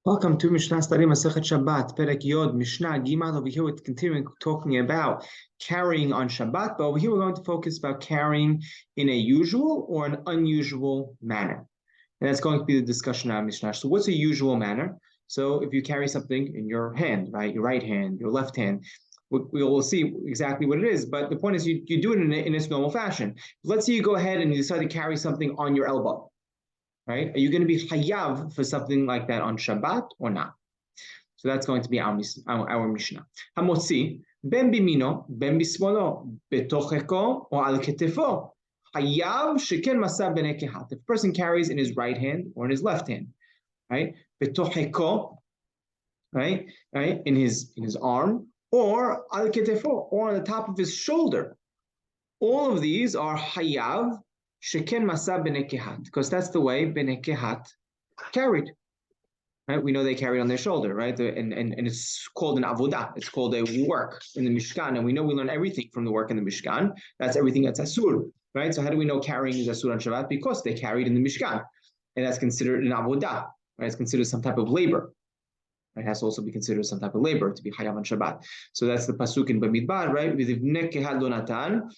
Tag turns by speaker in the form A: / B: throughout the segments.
A: Welcome to Mishna Study Masechet Shabbat, Perek Yod, Mishnah Gimel. Over here, we're continuing talking about carrying on Shabbat, but over here we're going to focus about carrying in a usual or an unusual manner. And that's going to be the discussion of Mishnah. So what's a usual manner? So if you carry something in your hand, right, your right hand, your left hand, we will see exactly what it is. But the point is you do it in its normal fashion. Let's say you go ahead and you decide to carry something on your elbow. Right? Are you going to be hayav for something like that on Shabbat or not? So that's going to be our Mishnah. Hamotzi, ben bimino, ben bismolo, betocheko, or al ketefo. Hayav sheken masa bene kehat. If a person carries in his right hand or in his left hand, right? Betocheko, right? In his arm, or al ketefo, or on the top of his shoulder. All of these are hayav sheken masa bene kehat, because that's the way bene kehat carried. Right? We know they carried on their shoulder, right? And it's called an avodah. It's called a work in the Mishkan. And we know we learn everything from the work in the Mishkan. That's everything that's asur, right? So how do we know carrying is asur on Shabbat? Because they carried in the Mishkan. And that's considered an avodah, right? It's considered some type of labor. It has to also be considered some type of labor to be hayav on Shabbat. So that's the pasuk in Bamidbar, right? With kehat lo natan.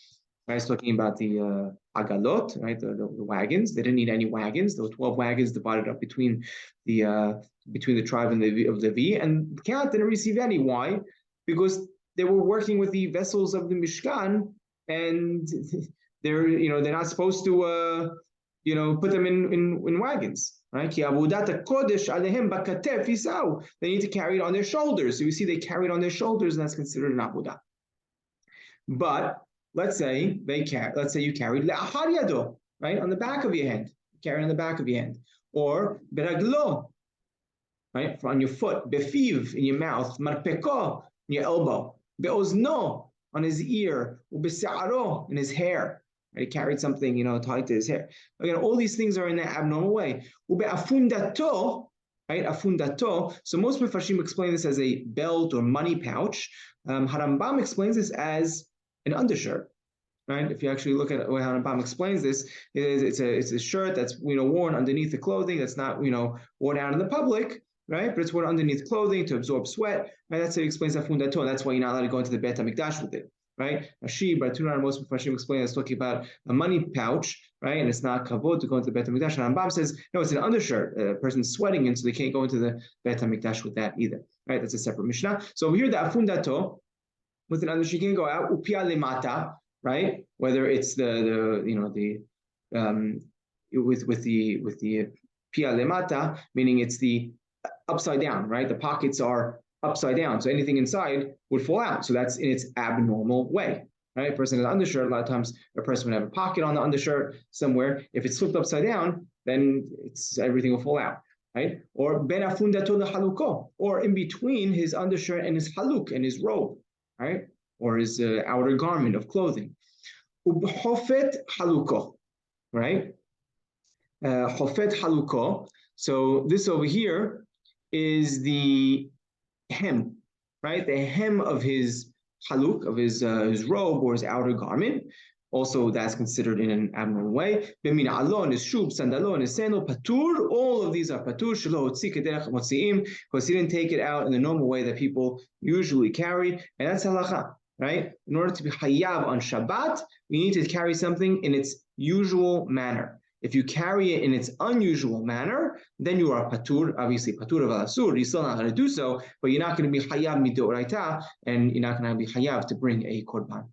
A: Right, it's talking about the agalot, right? The wagons. They didn't need any wagons. There were 12 wagons divided up between the tribe and of Levi, and Kehat didn't receive any. Why? Because they were working with the vessels of the Mishkan, and they're not supposed to put them in wagons. Right? They need to carry it on their shoulders. So you see, they carried on their shoulders, and that's considered an avodah. But let's say you carried le'achar yado, right, on the back of your hand, carry on the back of your hand, or beraglo, right, on your foot, befiv, in your mouth, marpeko, in your elbow, beozno, on his ear, ubese'aro, in his hair. Right, he carried something, tied to his hair. Again, all these things are in an abnormal way. Ube'afundato, right, afundato. So most Mefarshim explain this as a belt or money pouch. Harambam explains this as an undershirt, right? If you actually look at how Rambam explains this, it's a shirt that's worn underneath the clothing, that's not worn out in the public, right? But it's worn underneath clothing to absorb sweat, right? That's how he explains afundato, and that's why you're not allowed to go into the Beit HaMikdash with it, right? Rashi, Bartuna, and most Mepharshim explain it's talking about a money pouch, right? And it's not kavod to go into the Beit HaMikdash. And Rambam says no, it's an undershirt. A person's sweating in, so they can't go into the Beit HaMikdash with that either, right? That's a separate Mishnah. So over here, the afundato, with an undershirt, you can go out upia lemata, right? Whether it's with the pia lemata, meaning it's the upside down, right? The pockets are upside down, so anything inside would fall out. So that's in its abnormal way, right? A person has an undershirt. A lot of times, a person would have a pocket on the undershirt somewhere. If it's flipped upside down, then everything will fall out. Right? Or ben afundato haluko, or in between his undershirt and his haluk and his robe, right? Or his outer garment of clothing. Hofet haluko, right? Hofet haluko. So this over here is the hem, right? The hem of his haluk, of his robe or his outer garment. Also, that's considered in an abnormal way. Bemina alon, his shub, sandalon, his sandal, patur. All of these are patur. Shelo hotzi kederech motziim, because he didn't take it out in the normal way that people usually carry, and that's halacha, right? In order to be hayav on Shabbat, you need to carry something in its usual manner. If you carry it in its unusual manner, then you are patur, obviously patur of asur. You still know how to do so, but you're not going to be hayav midoraita, and you're not going to be hayav to bring a korban.